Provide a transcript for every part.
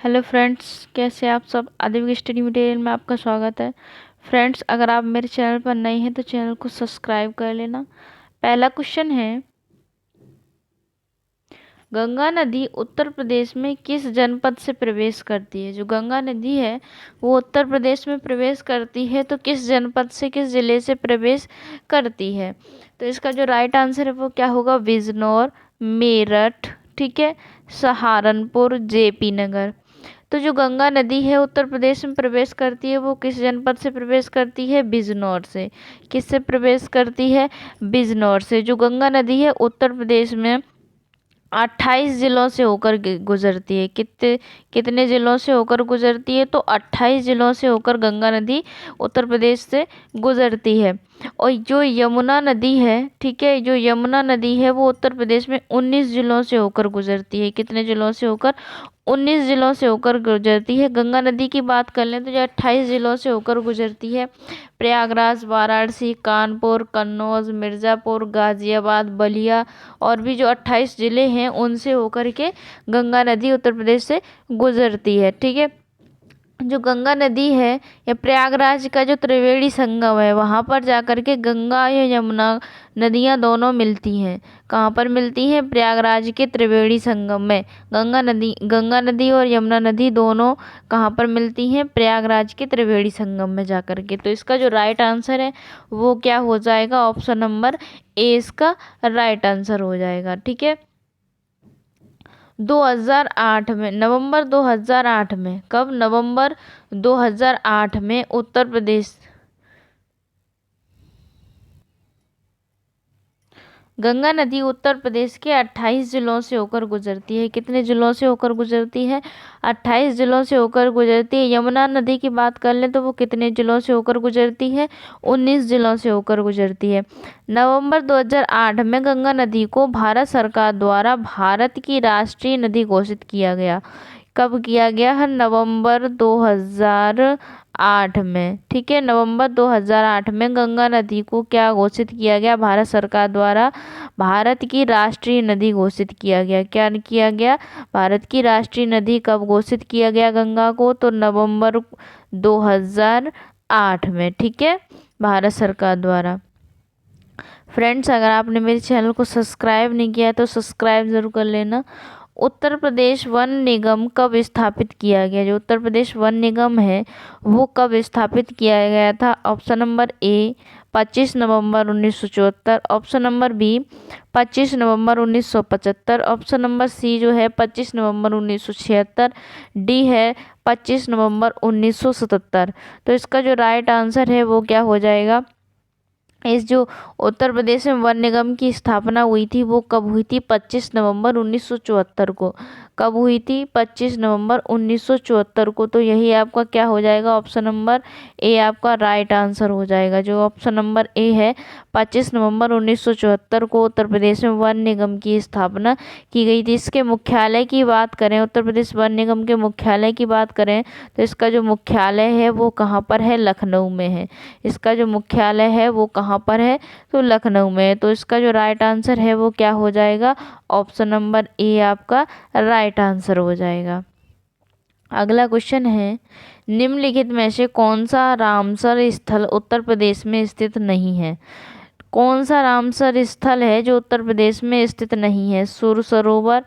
Hello friends, कैसे आप सब। आदित्य स्टडी मटेरियल में आपका स्वागत है। फ्रेंड्स, अगर आप मेरे चैनल पर नए हैं तो चैनल को सब्सक्राइब कर लेना। पहला क्वेश्चन है, गंगा नदी उत्तर प्रदेश में किस जनपद से प्रवेश करती है। जो गंगा नदी है वो उत्तर प्रदेश में प्रवेश करती है, तो किस जनपद से, किस जिले से प्रवेश करती है। तो इसका जो राइट आंसर है वो क्या होगा, बिजनौर, मेरठ, ठीक है, सहारनपुर, जेपी नगर। तो जो गंगा नदी है उत्तर प्रदेश में प्रवेश करती है वो किस जनपद से प्रवेश करती है, बिजनौर से। किससे प्रवेश करती है, बिजनौर से। जो गंगा नदी है उत्तर प्रदेश में 28 जिलों से होकर गुजरती है। कितने कितने जिलों से होकर गुजरती है, तो 28 जिलों से होकर गंगा नदी उत्तर प्रदेश से गुजरती है। और जो यमुना नदी है, ठीक है, जो यमुना नदी है वो उत्तर प्रदेश में 19 जिलों से होकर गुजरती है। कितने जिलों से होकर, 19 जिलों से होकर गुजरती है। गंगा नदी की बात कर लें तो जो 28 जिलों से होकर गुजरती है। प्रयागराज, वाराणसी, कानपुर, कन्नौज, मिर्ज़ापुर, गाज़ियाबाद, बलिया और भी जो 28 ज़िले हैं उनसे होकर के गंगा नदी उत्तर प्रदेश से गुजरती है। ठीक है, जो गंगा नदी है या प्रयागराज का जो त्रिवेणी संगम है वहाँ पर जाकर के गंगा या यमुना नदियाँ दोनों मिलती हैं। कहाँ पर मिलती हैं, प्रयागराज के त्रिवेणी संगम में। गंगा नदी और यमुना नदी दोनों कहाँ पर मिलती हैं, प्रयागराज के त्रिवेणी संगम में जाकर के। तो इसका जो राइट आंसर है वो क्या हो जाएगा, ऑप्शन नंबर ए इसका राइट आंसर हो जाएगा। ठीक है, 2008 में, नवंबर 2008 में, कब, नवंबर 2008 में उत्तर प्रदेश गंगा नदी उत्तर प्रदेश के 28 जिलों से होकर गुजरती है। कितने जिलों से होकर गुजरती है, 28 जिलों से होकर गुजरती है। यमुना नदी की बात कर लें तो वो कितने जिलों से होकर गुजरती है, 19 जिलों से होकर गुजरती है। नवंबर 2008 में गंगा नदी को भारत सरकार द्वारा भारत की राष्ट्रीय नदी घोषित किया गया। कब किया गया है, नवंबर 2008 में। ठीक है, नवंबर 2008 में गंगा नदी को क्या घोषित किया गया, भारत सरकार द्वारा भारत की राष्ट्रीय नदी घोषित किया गया। क्या किया गया, भारत की राष्ट्रीय नदी कब घोषित किया गया गंगा को, तो नवंबर 2008 में। ठीक है, भारत सरकार द्वारा। फ्रेंड्स, अगर आपने मेरे चैनल को सब्सक्राइब नहीं किया है तो सब्सक्राइब ज़रूर कर लेना। उत्तर प्रदेश वन निगम कब स्थापित किया गया। जो उत्तर प्रदेश वन निगम है वो कब स्थापित किया गया था, ऑप्शन नंबर ए 25 नवंबर 1974, ऑप्शन नंबर बी 25 नवंबर 1975, ऑप्शन नंबर सी जो है 25 नवंबर 1976, डी है 25 नवंबर 1977। तो इसका जो राइट आंसर है वो क्या हो जाएगा, इस जो उत्तर प्रदेश में वन निगम की स्थापना हुई थी वो कब हुई थी, 25 नवंबर 1974 को। कब हुई थी, 25 नवंबर 1974 को। तो यही आपका क्या हो जाएगा, ऑप्शन नंबर ए आपका राइट आंसर हो जाएगा। जो ऑप्शन नंबर ए है, 25 नवंबर 1974 को उत्तर प्रदेश में वन निगम की स्थापना की गई थी। इसके मुख्यालय की बात करें, उत्तर प्रदेश वन निगम के मुख्यालय की बात करें तो इसका जो मुख्यालय है वो कहाँ पर है, लखनऊ में है। इसका जो मुख्यालय है वो कहाँ पर है, तो लखनऊ में है। तो इसका जो राइट आंसर है वो क्या हो जाएगा, ऑप्शन नंबर ए आपका राइट आंसर हो जाएगा। अगला क्वेश्चन है, निम्नलिखित में से कौन सा रामसर स्थल उत्तर प्रदेश में स्थित नहीं है। कौन सा रामसर स्थल है जो उत्तर प्रदेश में स्थित नहीं है, सुर सरोवर,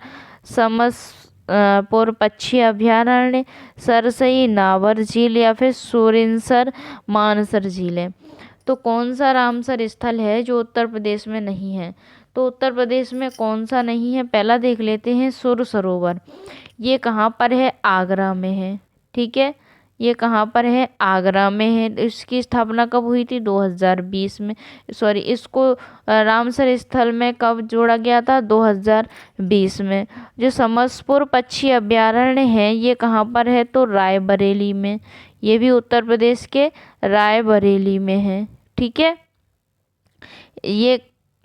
समसपुर पक्षी अभयारण्य, सरसई नावर झील या फिर सुरिनसर मानसर झील है। तो कौन सा रामसर स्थल है जो उत्तर प्रदेश में नहीं है, तो उत्तर प्रदेश में कौन सा नहीं है, पहला देख लेते हैं, सुर सरोवर। ये कहाँ पर है, आगरा में है। ठीक है, ये कहाँ पर है, आगरा में है। इसकी स्थापना कब हुई थी, 2020 में। सॉरी, इसको रामसर स्थल में कब जोड़ा गया था, 2020 में। जो समसपुर पक्षी अभयारण्य है ये कहाँ पर है, तो रायबरेली में। ये भी उत्तर प्रदेश के रायबरेली में है। ठीक है, ये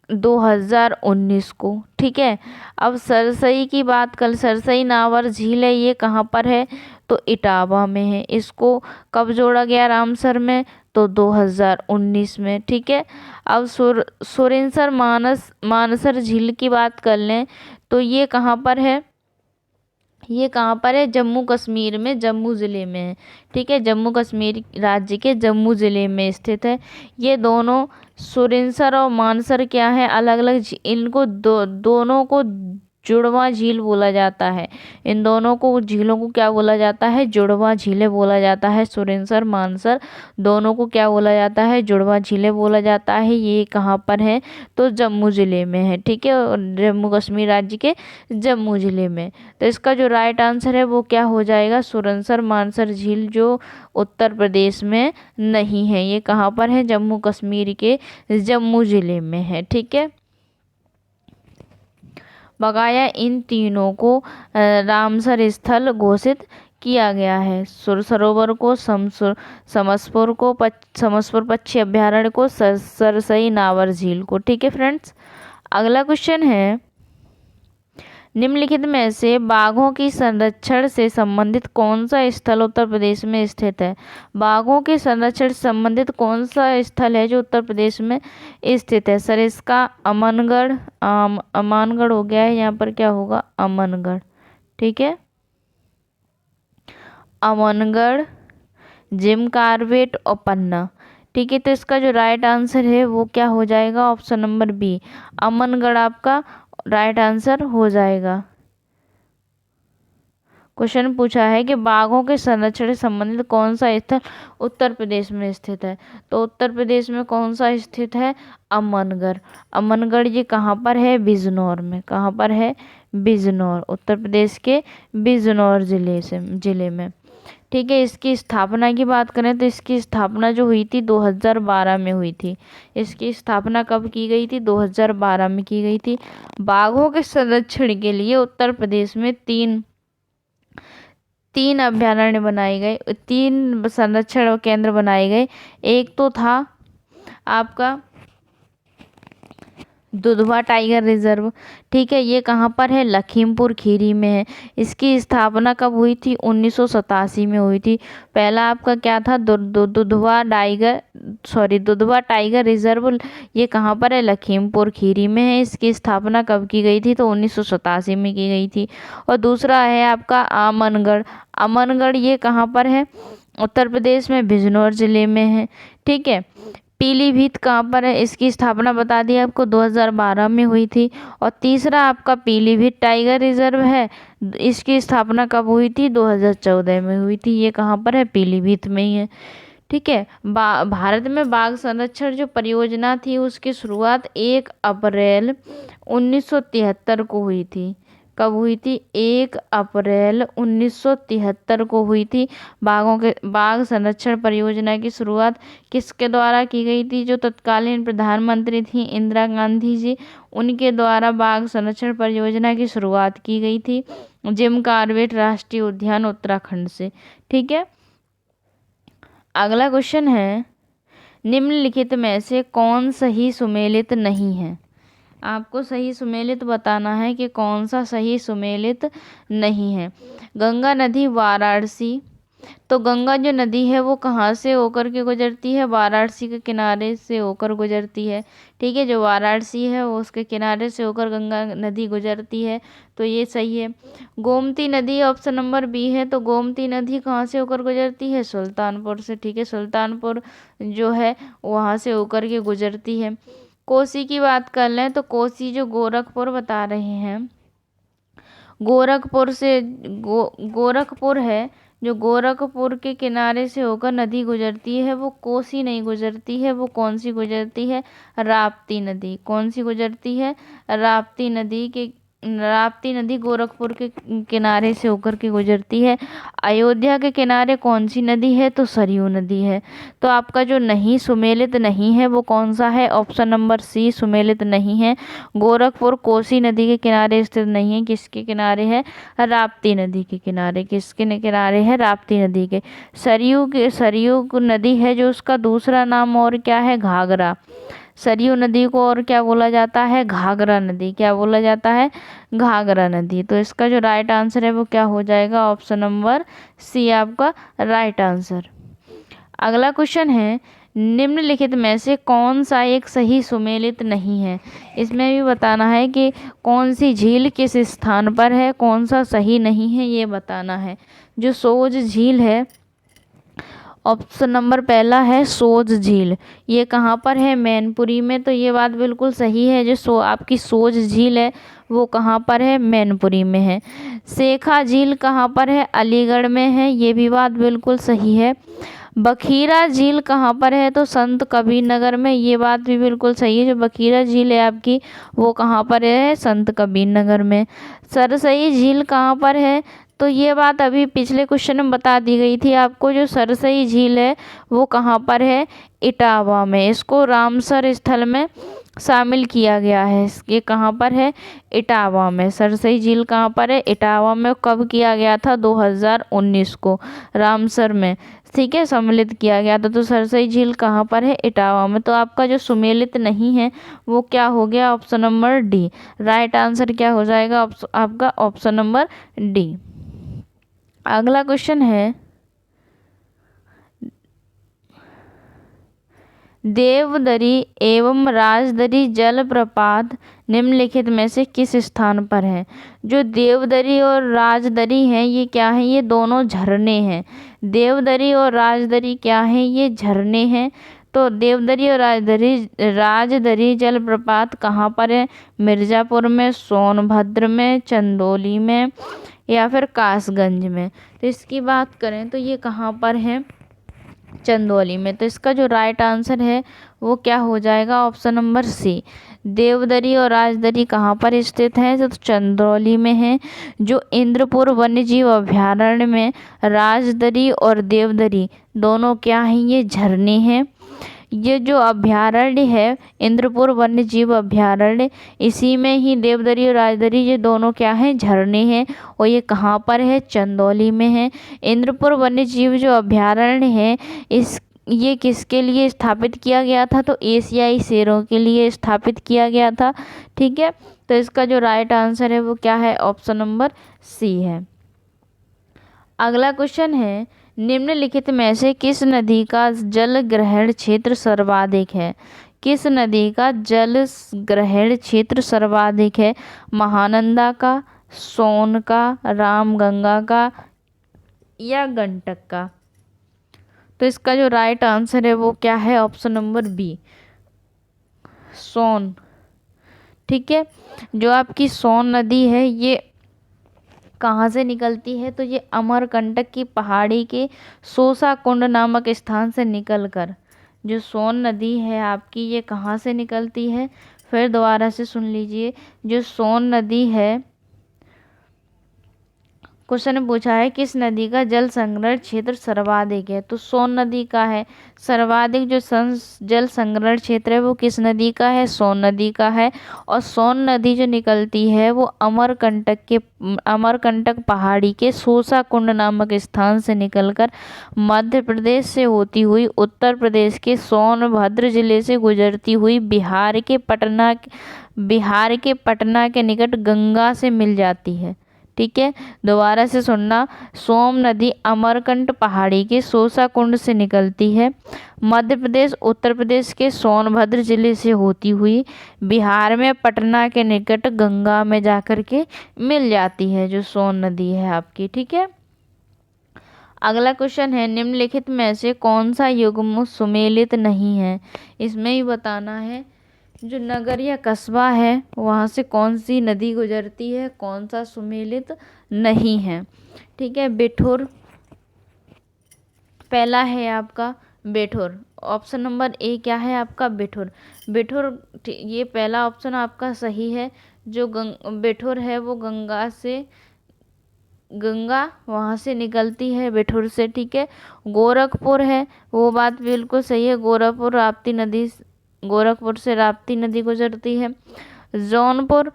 2019 को। ठीक है, अब सरसई की बात कर, सरसई नावर झील है ये कहाँ पर है, तो इटावा में है। इसको कब जोड़ा गया रामसर में, तो 2019 में। ठीक है, अब सुरिनसर मानसर झील की बात कर लें तो ये कहाँ पर है, ये कहाँ पर है? जम्मू कश्मीर में, जम्मू ज़िले में है। ठीक है, जम्मू कश्मीर राज्य के जम्मू ज़िले में स्थित है। ये दोनों सुरिनसर और मानसर क्या है? अलग अलग, इनको दोनों को जुड़वा झील बोला जाता है। इन दोनों को झीलों को क्या बोला जाता है? जुड़वा झीलें बोला जाता है। सुरिनसर मानसर दोनों को क्या बोला जाता है? जुड़वा झीलें बोला जाता है। ये कहाँ पर है? तो जम्मू ज़िले में है। ठीक है, और जम्मू कश्मीर राज्य के जम्मू ज़िले में। तो इसका जो राइट आंसर है वो क्या हो जाएगा? सुरनसर मानसर झील जो उत्तर प्रदेश में नहीं है। ये कहाँ पर है? जम्मू कश्मीर के जम्मू ज़िले में है। ठीक है, बकाया इन तीनों को रामसर स्थल घोषित किया गया है। सुर सरोवर को, समसपुर पक्षी अभ्यारण्य को, सरसई नावर झील को। ठीक है फ्रेंड्स, अगला क्वेश्चन है, निम्नलिखित में से बाघों की संरक्षण से संबंधित कौन सा स्थल उत्तर प्रदेश में स्थित है? बाघों के संरक्षण से संबंधित कौन सा स्थल है जो उत्तर प्रदेश में स्थित है? सर इसका अमनगढ़, अमानगढ़ हो गया है, यहाँ पर क्या होगा? अमनगढ़। ठीक है, अमनगढ़, जिम कार्बेट और पन्ना। ठीक है, तो इसका जो राइट आंसर है वो क्या हो जाएगा? ऑप्शन नंबर बी, अमनगढ़ आपका राइट आंसर हो जाएगा। क्वेश्चन पूछा है कि बाघों के संरक्षण से संबंधित कौन सा स्थल उत्तर प्रदेश में स्थित है? तो उत्तर प्रदेश में कौन सा स्थित है? अमनगढ़। अमनगढ़ ये कहाँ पर है? बिजनौर में। कहाँ पर है? बिजनौर, उत्तर प्रदेश के बिजनौर जिले में। ठीक है, इसकी स्थापना की बात करें तो इसकी स्थापना जो हुई थी 2012 में हुई थी। इसकी स्थापना कब की गई थी? 2012 में की गई थी। बाघों के संरक्षण के लिए उत्तर प्रदेश में तीन अभ्यारण्य बनाए गए, 3 संरक्षण केंद्र बनाए गए। एक तो था आपका दुधवा टाइगर रिजर्व। ठीक है, ये कहाँ पर है? लखीमपुर खीरी में है। इसकी स्थापना कब हुई थी? 1987 में हुई थी। पहला आपका क्या था? Dudhwa tiger reserve. ये कहाँ पर है? लखीमपुर खीरी में है। इसकी स्थापना कब की गई थी? तो 1987 में की गई थी। और दूसरा है आपका अमनगढ़। अमनगढ़ ये कहाँ पर है? उत्तर प्रदेश में बिजनौर जिले में है। ठीक है, पीलीभीत कहाँ पर है? इसकी स्थापना बता दी आपको 2012 में हुई थी। और तीसरा आपका पीलीभीत टाइगर रिजर्व है। इसकी स्थापना कब हुई थी? 2014 में हुई थी। ये कहाँ पर है? पीलीभीत में ही है। ठीक है, भारत में बाघ संरक्षण जो परियोजना थी उसकी शुरुआत 1 अप्रैल 1973 को हुई थी। कब हुई थी? 1 अप्रैल 1973 को हुई थी। बाघ संरक्षण परियोजना की शुरुआत किसके द्वारा की गई थी? जो तत्कालीन प्रधानमंत्री थी इंदिरा गांधी जी, उनके द्वारा बाघ संरक्षण परियोजना की शुरुआत की गई थी जिम कॉर्बेट राष्ट्रीय उद्यान उत्तराखंड से। ठीक है, अगला क्वेश्चन है, निम्नलिखित में से कौन सही सुमेलित नहीं है? आपको सही सुमेलित बताना है कि कौन सा सही सुमेलित नहीं है। गंगा नदी वाराणसी, तो गंगा जो नदी है वो कहाँ से होकर के गुजरती है? वाराणसी के किनारे से होकर गुजरती है। ठीक है, जो वाराणसी है वो उसके किनारे से होकर गंगा नदी गुजरती है, तो ये सही है। गोमती नदी ऑप्शन नंबर बी है, तो गोमती नदी कहाँ से होकर गुजरती है? सुल्तानपुर से। ठीक है, सुल्तानपुर जो है वहाँ से होकर के गुजरती है। कोसी की बात कर लें तो कोसी जो गोरखपुर बता रहे हैं, गोरखपुर से गोरखपुर है, जो गोरखपुर के किनारे से होकर नदी गुजरती है वो कोसी नहीं गुजरती है। वो कौन सी गुजरती है? राप्ती नदी। कौन सी गुजरती है? राप्ती नदी गोरखपुर के किनारे से होकर के गुजरती है। अयोध्या के किनारे कौन सी नदी है? तो सरयू नदी है। तो आपका जो नहीं सुमेलित नहीं है वो कौन सा है? ऑप्शन नंबर सी सुमेलित नहीं है। गोरखपुर कोसी नदी के किनारे स्थित नहीं है। किसके किनारे है? राप्ती नदी के किनारे। किसके किनारे है? राप्ती नदी के। सरयू नदी है जो उसका दूसरा नाम और क्या है? घाघरा। सरयू नदी को और क्या बोला जाता है? घाघरा नदी। क्या बोला जाता है? घाघरा नदी। तो इसका जो राइट आंसर है वो क्या हो जाएगा? ऑप्शन नंबर सी आपका राइट आंसर। अगला क्वेश्चन है, निम्नलिखित में से कौन सा एक सही सुमेलित नहीं है। इसमें भी बताना है कि कौन सी झील किस स्थान पर है, कौन सा सही नहीं है, ये बताना है। जो सोज झील है, ऑप्शन नंबर पहला है सोज झील, ये कहाँ पर है, मैनपुरी में। तो ये बात बिल्कुल सही है। जो आपकी सोज झील है वो कहाँ पर है, मैनपुरी में है। शेखा झील कहाँ पर है, अलीगढ़ में है, ये भी बात बिल्कुल सही है। बखीरा झील कहाँ पर है, तो संत कबीर नगर में, ये बात भी बिल्कुल सही है। जो बखीरा झील है आपकी वो कहाँ पर है, संत कबीर नगर में। सरसई झील कहाँ पर है, तो ये बात अभी पिछले क्वेश्चन में बता दी गई थी आपको। जो सरसई झील है वो कहाँ पर है, इटावा में। इसको रामसर स्थल में शामिल किया गया है। ये कहाँ पर है, इटावा में। सरसई झील कहाँ पर है, इटावा में। कब किया गया था, 2019 को रामसर में, ठीक है, सम्मिलित किया गया था। तो सरसई झील कहाँ पर है, इटावा में। तो आपका जो सुमेलित नहीं है वो क्या हो गया, option number D. Right answer क्या हो जाएगा आपका, ऑप्शन नंबर डी। अगला क्वेश्चन है, देवदरी एवं राजदरी जलप्रपात निम्नलिखित में से किस स्थान पर है। जो देवदरी और राजदरी हैं ये क्या है, ये दोनों झरने हैं। देवदरी और राजदरी क्या है, ये झरने हैं। तो देवदरी और राजदरी जलप्रपात कहाँ पर है, मिर्ज़ापुर में, सोनभद्र में, चंदौली में, या फिर कासगंज में। तो इसकी बात करें तो ये कहाँ पर है, चंदौली में। तो इसका जो राइट आंसर है वो क्या हो जाएगा, ऑप्शन नंबर सी। देवदरी और राजदरी कहाँ पर स्थित है, तो चंदौली में है। जो इंद्रपुर वन्यजीव अभयारण्य में राजदरी और देवदरी दोनों क्या हैं, ये झरने हैं। ये जो अभयारण्य है इंद्रपुर वन्य जीव अभयारण्य, इसी में ही देवदरी और राजदरी ये दोनों क्या हैं, झरने हैं। और ये कहाँ पर है, चंदौली में है। इंद्रपुर वन्य जीव जो अभयारण्य है ये किसके लिए स्थापित किया गया था, तो एशियाई शेरों के लिए स्थापित किया गया था, ठीक है। तो इसका जो राइट आंसर है वो क्या है, ऑप्शन नंबर सी है। अगला क्वेश्चन है, निम्नलिखित में से किस नदी का जल ग्रहण क्षेत्र सर्वाधिक है। किस नदी का जल ग्रहण क्षेत्र सर्वाधिक है, महानंदा का, सोन का, रामगंगा का, या गंडक का। तो इसका जो राइट आंसर है वो क्या है, ऑप्शन नंबर बी, सोन, ठीक है। जो आपकी सोन नदी है ये कहाँ से निकलती है, तो ये अमरकंटक की पहाड़ी के सोसा कुंड नामक स्थान से निकलकर, जो सोन नदी है आपकी ये कहाँ से निकलती है, फिर दोबारा से सुन लीजिए। जो सोन नदी है, क्वेश्चन ने पूछा है किस नदी का जल संग्रहण क्षेत्र सर्वाधिक है, तो सोन नदी का है सर्वाधिक। जो जल संग्रहण क्षेत्र है वो किस नदी का है, सोन नदी का है। और सोन नदी जो निकलती है वो अमरकंटक पहाड़ी के सोसा कुंड नामक स्थान से निकलकर मध्य प्रदेश से होती हुई उत्तर प्रदेश के सोनभद्र जिले से गुजरती हुई बिहार के पटना के निकट गंगा से मिल जाती है, ठीक है। दोबारा से सुनना, सोम नदी अमरकंटक पहाड़ी के सोसा कुंड से निकलती है, मध्य प्रदेश उत्तर प्रदेश के सोनभद्र जिले से होती हुई बिहार में पटना के निकट गंगा में जाकर के मिल जाती है, जो सोन नदी है आपकी, ठीक है। अगला क्वेश्चन है, निम्नलिखित में से कौन सा युग्म सुमेलित नहीं है। इसमें ही बताना है जो नगर या कस्बा है वहाँ से कौन सी नदी गुजरती है, कौन सा सुमेलित नहीं है, ठीक है। बिठूर पहला है आपका, बिठूर, ऑप्शन नंबर ए क्या है आपका, बिठूर। बिठूर ये पहला ऑप्शन आपका सही है। जो बिठूर है वो गंगा वहाँ से निकलती है बिठूर से, ठीक है। गोरखपुर है वो बात बिल्कुल सही है, गोरखपुर से राप्ती नदी गुजरती है। जौनपुर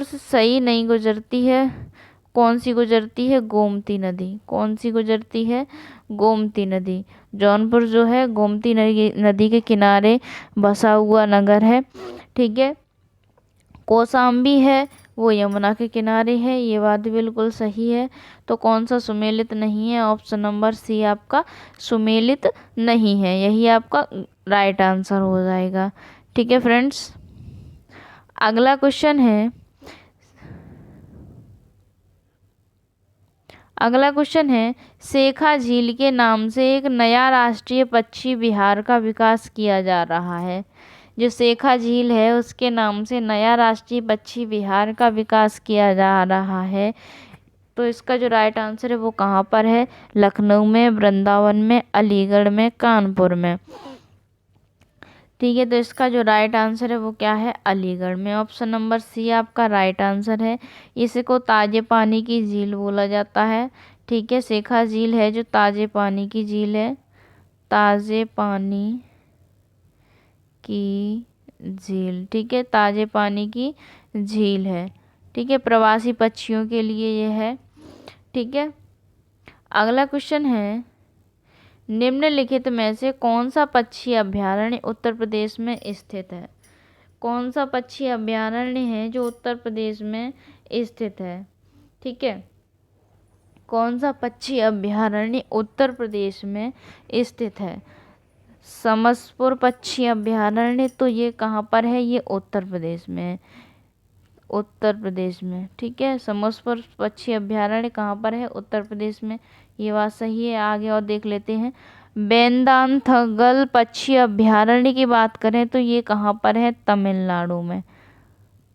से सही नहीं गुजरती है, कौन सी गुजरती है, गोमती नदी। कौन सी गुजरती है, गोमती नदी। जौनपुर जो है गोमती नदी के किनारे बसा हुआ नगर है, ठीक है। कौशाम्बी है वो यमुना के किनारे है। ये बात बिल्कुल सही है। तो कौन सा सुमेलित नहीं है? ऑप्शन नंबर सी आपका सुमेलित नहीं है, यही आपका राइट आंसर हो जाएगा। ठीक है फ्रेंड्स, अगला क्वेश्चन है, अगला क्वेश्चन है, शेखा झील के नाम से एक नया राष्ट्रीय पक्षी विहार का विकास किया जा रहा है। जो शेखा झील है उसके नाम से नया राष्ट्रीय पक्षी विहार का विकास किया जा रहा है। तो इसका जो राइट आंसर है वो कहाँ पर है? लखनऊ में, वृंदावन में, अलीगढ़ में, कानपुर में। ठीक है, तो इसका जो राइट आंसर है वो क्या है? अलीगढ़ में। ऑप्शन नंबर सी आपका राइट आंसर है। इसको ताजे पानी की झील बोला जाता है। ठीक है, शेखा झील है जो ताजे पानी की झील है, ताजे पानी की झील। ठीक है, ताजे पानी की झील है। ठीक है, प्रवासी पक्षियों के लिए ये है। ठीक है, अगला क्वेश्चन है, निम्नलिखित में से कौन सा पक्षी अभयारण्य उत्तर प्रदेश में स्थित है? कौन सा पक्षी अभयारण्य है जो उत्तर प्रदेश में स्थित है? ठीक है, कौन सा पक्षी अभयारण्य उत्तर प्रदेश में स्थित है? समसपुर पक्षी अभयारण्य, तो ये कहाँ पर है? ये उत्तर प्रदेश में है, उत्तर प्रदेश में। ठीक है, समसपुर पक्षी अभयारण्य कहाँ पर है? उत्तर प्रदेश में। ये बात सही है। आगे और देख लेते हैं, बेंदांथगल पक्षी अभयारण्य की बात करें तो ये कहाँ पर है? तमिलनाडु में।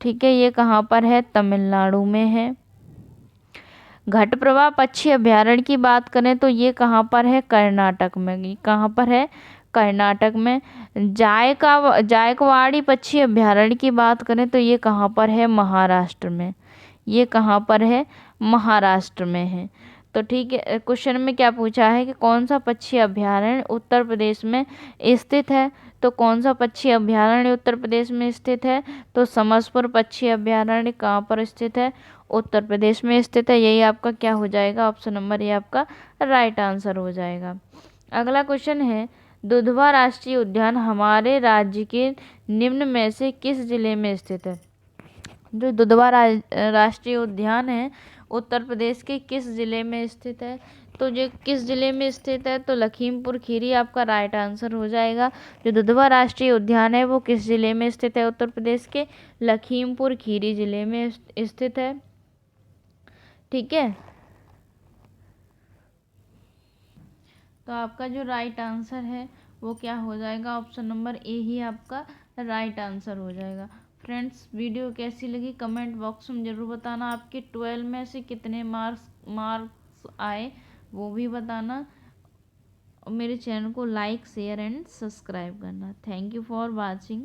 ठीक है, ये कहाँ पर है? तमिलनाडु में है। घटप्रभा पक्षी अभयारण्य की बात करें तो ये कहाँ पर है? कर्नाटक में। ये कहाँ पर है? कर्नाटक में। जायकवाड़ी पक्षी अभयारण्य की बात करें तो ये कहाँ पर है? महाराष्ट्र में। ये कहाँ पर है? महाराष्ट्र में है। तो ठीक है, क्वेश्चन में क्या पूछा है कि कौन सा पक्षी अभयारण्य उत्तर प्रदेश में स्थित है? तो कौन सा पक्षी अभयारण्य उत्तर प्रदेश में स्थित है? तो समसपुर पक्षी अभयारण्य कहाँ पर स्थित है? उत्तर प्रदेश में स्थित है। यही आपका क्या हो जाएगा? ऑप्शन नंबर ये आपका राइट आंसर हो जाएगा। अगला क्वेश्चन है, दुधवा राष्ट्रीय उद्यान हमारे राज्य के निम्न में से किस जिले में स्थित है? जो दुधवा राष्ट्रीय उद्यान है उत्तर प्रदेश के किस जिले में स्थित है? तो जो किस जिले में स्थित है? तो लखीमपुर खीरी आपका राइट आंसर हो जाएगा। जो दुधवा राष्ट्रीय उद्यान है वो किस जिले में स्थित है? उत्तर प्रदेश के लखीमपुर खीरी जिले में स्थित है। ठीक है, तो आपका जो राइट आंसर है वो क्या हो जाएगा? ऑप्शन नंबर ए ही आपका राइट आंसर हो जाएगा। फ्रेंड्स, वीडियो कैसी लगी कमेंट बॉक्स में ज़रूर बताना। आपके 12 में से कितने मार्क्स आए वो भी बताना। और मेरे चैनल को लाइक, शेयर एंड सब्सक्राइब करना। Thank you for watching.